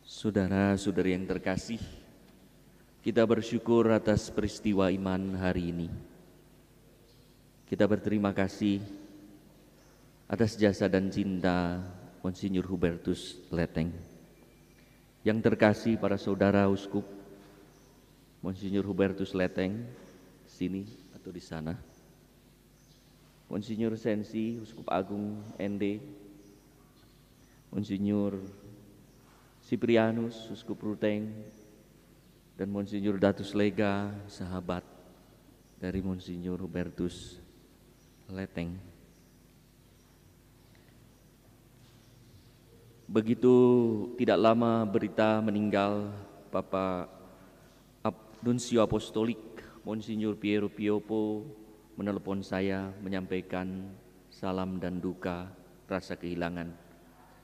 Saudara-saudari yang terkasih, kita bersyukur atas peristiwa iman hari ini. Kita berterima kasih atas jasa dan cinta Monsinyur Hubertus Leteng. Yang terkasih para saudara uskup, Monsinyur Hubertus Leteng, sini atau di sana. Monsinyur Sensi, Uskup Agung ND, Monsinyur Siprianus, Uskup Ruteng, dan Monsinyur Datus Lega, sahabat dari Monsinyur Hubertus Leteng. Begitu tidak lama berita meninggal Bapak Nuncio Apostolik Monsinyur Piero Piopo menelepon saya menyampaikan salam dan duka rasa kehilangan.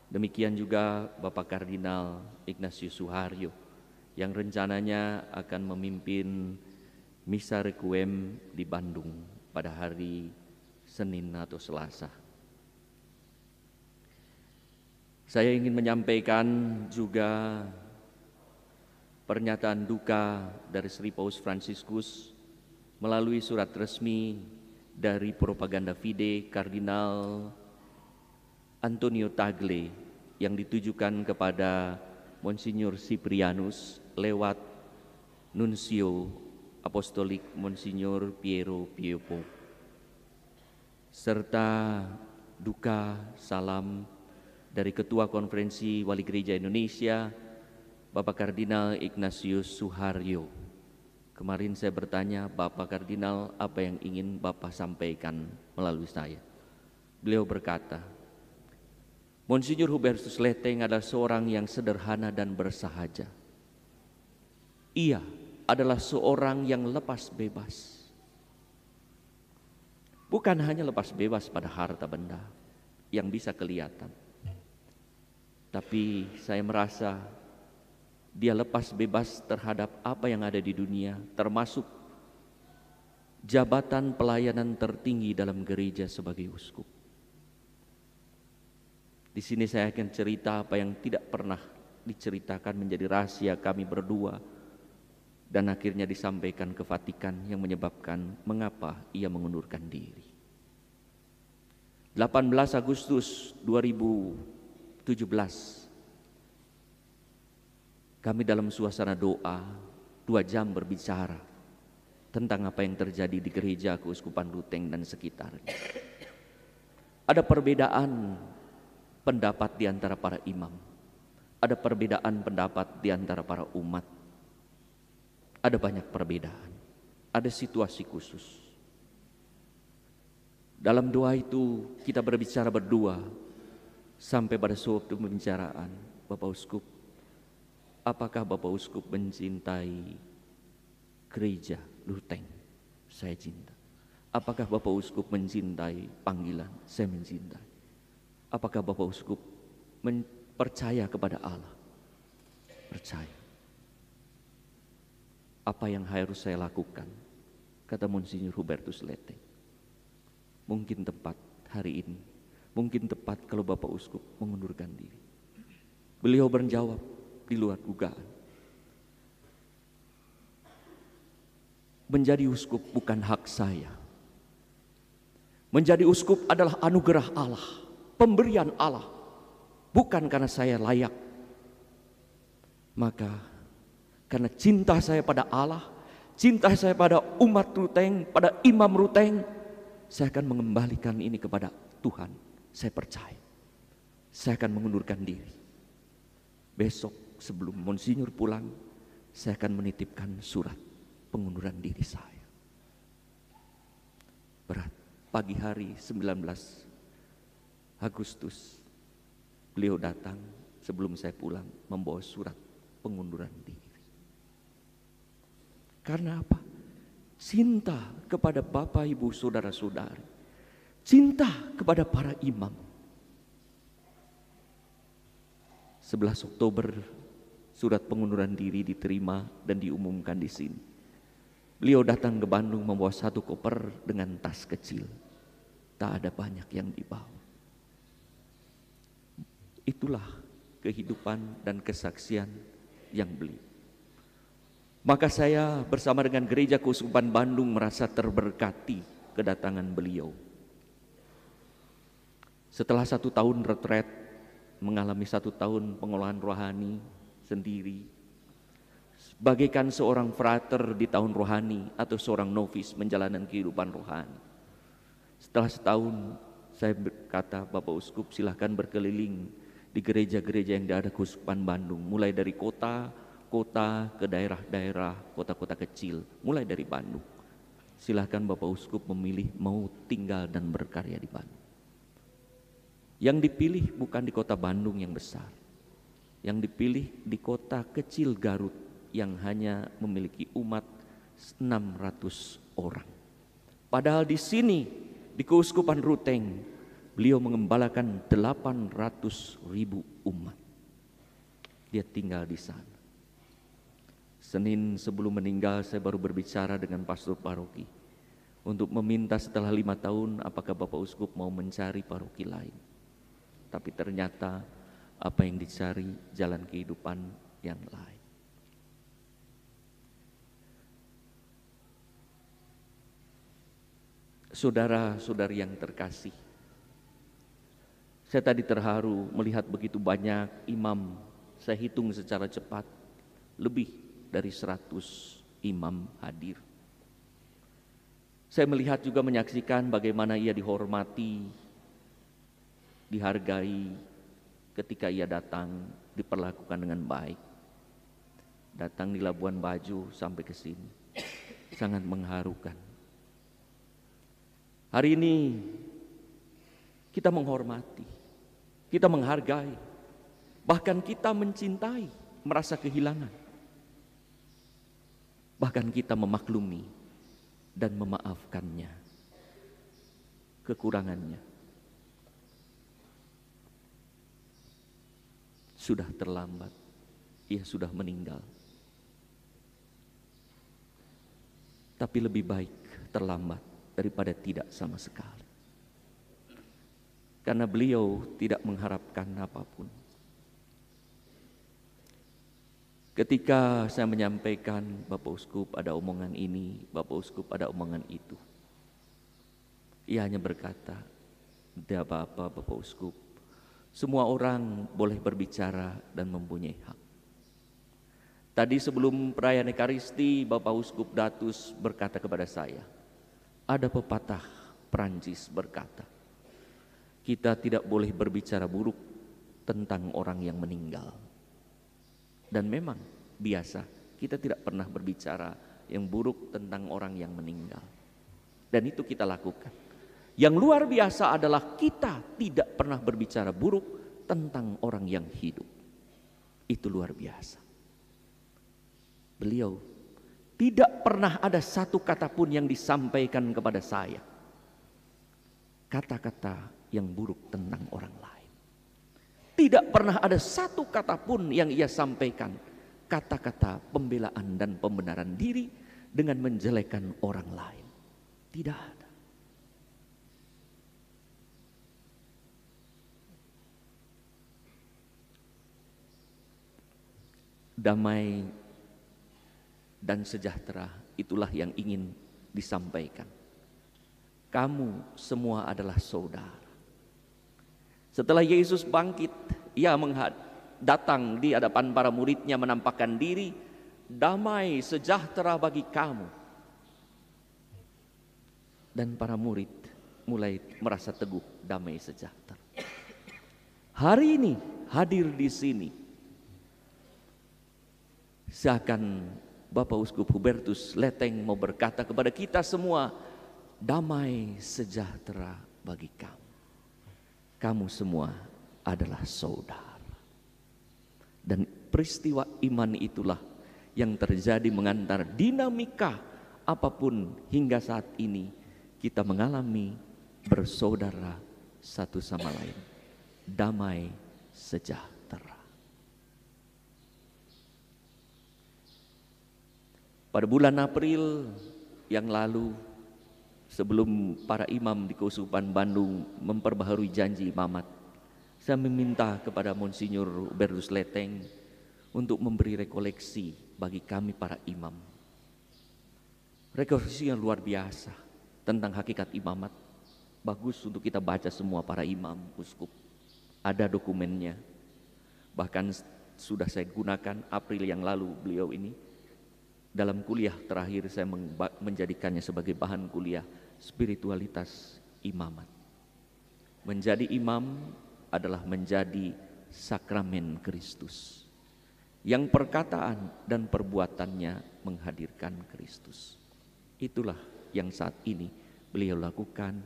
Demikian juga Bapak Kardinal Ignatius Suharyo yang rencananya akan memimpin Misa Requiem di Bandung pada hari Senin atau Selasa. Saya ingin menyampaikan juga pernyataan duka dari Sri Paus Fransiskus melalui surat resmi dari Propaganda Fide Kardinal Antonio Tagle yang ditujukan kepada Monsinyur Siprianus lewat Nuncio Apostolik Monsinyur Piero Piopo, serta duka salam dari Ketua Konferensi Wali Gereja Indonesia Bapak Kardinal Ignatius Suharyo. Kemarin saya bertanya, Bapak Kardinal, apa yang ingin Bapak sampaikan melalui saya? Beliau berkata, Monsinyur Hubertus Leteng adalah seorang yang sederhana dan bersahaja. Ia adalah seorang yang lepas bebas. Bukan hanya lepas bebas pada harta benda yang bisa kelihatan, tapi saya merasa dia lepas bebas terhadap apa yang ada di dunia, termasuk jabatan pelayanan tertinggi dalam gereja sebagai uskup. Di sini saya akan cerita apa yang tidak pernah diceritakan menjadi rahasia kami berdua dan akhirnya disampaikan ke Vatikan yang menyebabkan mengapa ia mengundurkan diri. 18 Agustus 2017 kami dalam suasana doa 2 jam berbicara tentang apa yang terjadi di gereja Keuskupan Ruteng dan sekitarnya. Ada perbedaan pendapat di antara para imam, ada perbedaan pendapat di antara para umat, ada banyak perbedaan, ada situasi khusus. Dalam doa itu kita berbicara berdua sampai pada suatu pembicaraan, Bapak Uskup, apakah Bapak Uskup mencintai gereja Ruteng? Saya cinta. Apakah Bapak Uskup mencintai panggilan? Saya mencintai. Apakah Bapak Uskup percaya kepada Allah? Percaya. Apa yang harus saya lakukan? Kata Monsinyur Hubertus Leteng. Mungkin tepat hari ini, mungkin tepat kalau Bapak Uskup mengundurkan diri. Beliau menjawab di luar dugaan. Menjadi uskup bukan hak saya. Menjadi uskup adalah anugerah Allah, pemberian Allah, bukan karena saya layak. Maka karena cinta saya pada Allah, cinta saya pada umat Ruteng, pada imam Ruteng, saya akan mengembalikan ini kepada Tuhan. Saya percaya. Saya akan mengundurkan diri. Besok sebelum Monsinyur pulang, saya akan menitipkan surat pengunduran diri saya. Berat. Pagi hari 19 Agustus, beliau datang sebelum saya pulang membawa surat pengunduran diri. Karena apa? Cinta kepada Bapak, Ibu, Saudara-saudari. Cinta kepada para imam. 11 Oktober surat pengunduran diri diterima dan diumumkan di sini. Beliau datang ke Bandung membawa 1 koper dengan tas kecil. Tak ada banyak yang dibawa. Itulah kehidupan dan kesaksian yang beliau. Maka saya bersama dengan Gereja Keuskupan Bandung merasa terberkati kedatangan beliau. Setelah 1 tahun retret, mengalami 1 tahun pengolahan rohani sendiri, bagaikan seorang frater di tahun rohani atau seorang novis menjalani kehidupan rohani. Setelah setahun, saya berkata, Bapak Uskup silahkan berkeliling di gereja-gereja yang ada di Keuskupan Bandung, mulai dari kota ke daerah-daerah, kota-kota kecil, mulai dari Bandung. Silahkan Bapak Uskup memilih mau tinggal dan berkarya di Bandung. Yang dipilih bukan di kota Bandung yang besar, yang dipilih di kota kecil Garut yang hanya memiliki umat 600 orang. Padahal di sini, di Keuskupan Ruteng, beliau mengembalakan 800.000 umat. Dia tinggal di sana. Senin sebelum meninggal saya baru berbicara dengan pastor paroki untuk meminta setelah 5 tahun apakah Bapak Uskup mau mencari paroki lain. Tapi ternyata apa yang dicari jalan kehidupan yang lain. Saudara-saudari yang terkasih, saya tadi terharu melihat begitu banyak imam. Saya hitung secara cepat, lebih dari 100 imam hadir. Saya melihat juga menyaksikan bagaimana ia dihormati, dihargai ketika ia datang, diperlakukan dengan baik. Datang di Labuan Bajo sampai ke sini, sangat mengharukan. Hari ini kita menghormati, kita menghargai, bahkan kita mencintai, merasa kehilangan. Bahkan kita memaklumi dan memaafkannya, kekurangannya. Sudah terlambat, ia sudah meninggal. Tapi lebih baik terlambat daripada tidak sama sekali. Karena beliau tidak mengharapkan apapun. Ketika saya menyampaikan, Bapak Uskup ada omongan ini, Bapak Uskup ada omongan itu, ia hanya berkata, tidak apa-apa Bapak Uskup, semua orang boleh berbicara dan mempunyai hak. Tadi sebelum perayaan Ekaristi, Bapak Uskup Datus berkata kepada saya, ada pepatah Perancis berkata, kita tidak boleh berbicara buruk tentang orang yang meninggal. Dan memang biasa, kita tidak pernah berbicara yang buruk tentang orang yang meninggal. Dan itu kita lakukan. Yang luar biasa adalah kita tidak pernah berbicara buruk tentang orang yang hidup. Itu luar biasa. Beliau tidak pernah ada satu kata pun yang disampaikan kepada saya, kata-kata yang buruk tentang orang lain. Tidak pernah ada satu kata pun yang ia sampaikan, kata-kata pembelaan dan pembenaran diri dengan menjelekkan orang lain. Tidak ada. Damai dan sejahtera itulah yang ingin disampaikan. Kamu semua adalah saudara. Setelah Yesus bangkit, ia datang di hadapan para muridnya menampakkan diri, damai sejahtera bagi kamu. Dan para murid mulai merasa teguh damai sejahtera. Hari ini hadir di sini, seakan Bapak Uskup Hubertus Leteng mau berkata kepada kita semua, damai sejahtera bagi kamu. Kamu semua adalah saudara. Dan peristiwa iman itulah yang terjadi mengantar dinamika apapun hingga saat ini kita mengalami bersaudara satu sama lain. Damai sejahtera. Pada bulan April yang lalu, sebelum para imam di Keuskupan Bandung memperbaharui janji imamat, Saya meminta kepada Monsinyur Hubertus Leteng untuk memberi rekoleksi bagi kami para imam. Rekoleksi yang luar biasa tentang hakikat imamat. Bagus untuk kita baca semua para imam, uskup. Ada dokumennya. Bahkan sudah saya gunakan April yang lalu beliau ini. Dalam kuliah terakhir saya menjadikannya sebagai bahan kuliah spiritualitas imamat. Menjadi imam adalah menjadi sakramen Kristus, yang perkataan dan perbuatannya menghadirkan Kristus. Itulah yang saat ini beliau lakukan,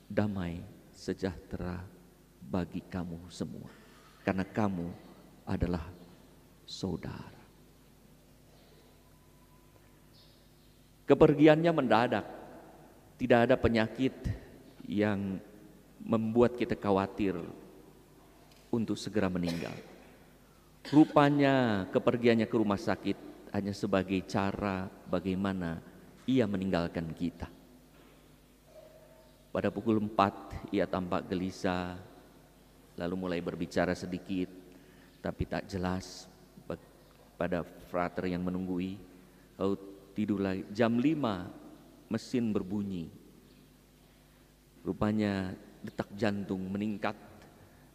damai sejahtera bagi kamu semua, karena kamu adalah saudara. Kepergiannya mendadak, tidak ada penyakit yang membuat kita khawatir untuk segera meninggal. Rupanya kepergiannya ke rumah sakit hanya sebagai cara bagaimana ia meninggalkan kita. Pada pukul 4 ia tampak gelisah, lalu mulai berbicara sedikit, tapi tak jelas pada frater yang menunggui. Lalu tidur lagi. Jam 5 mesin berbunyi. Rupanya detak jantung meningkat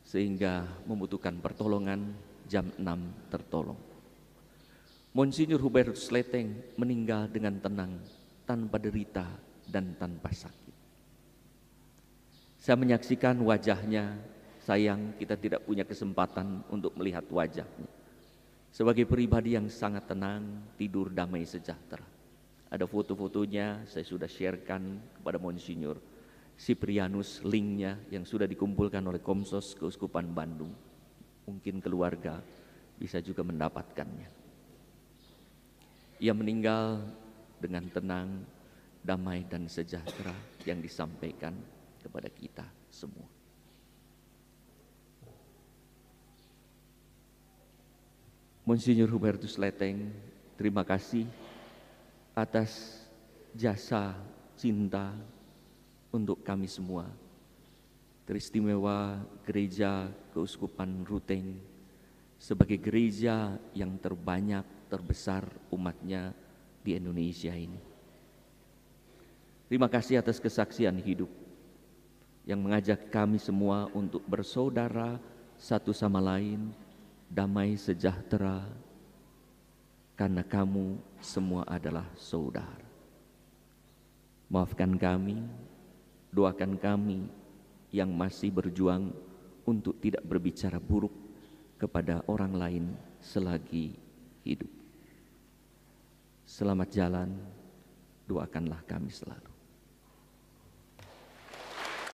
sehingga membutuhkan pertolongan. Jam 6 tertolong. Monsinyur Hubertus Leteng meninggal dengan tenang, tanpa derita dan tanpa sakit. Saya menyaksikan wajahnya, sayang kita tidak punya kesempatan untuk melihat wajahnya. Sebagai pribadi yang sangat tenang, tidur damai sejahtera. Ada foto-fotonya, saya sudah sharekan kepada Monsinyur Siprianus, linknya yang sudah dikumpulkan oleh Komsos Keuskupan Bandung. Mungkin keluarga bisa juga mendapatkannya. Ia meninggal dengan tenang, damai dan sejahtera yang disampaikan kepada kita semua. Monsinyur Hubertus Leteng, terima kasih atas jasa cinta untuk kami semua. Teristimewa Gereja Keuskupan Ruteng sebagai gereja yang terbanyak, terbesar umatnya di Indonesia ini. Terima kasih atas kesaksian hidup yang mengajak kami semua untuk bersaudara satu sama lain, damai sejahtera, karena kamu semua adalah saudara. Maafkan kami, doakan kami yang masih berjuang untuk tidak berbicara buruk kepada orang lain selagi hidup. Selamat jalan, doakanlah kami selalu.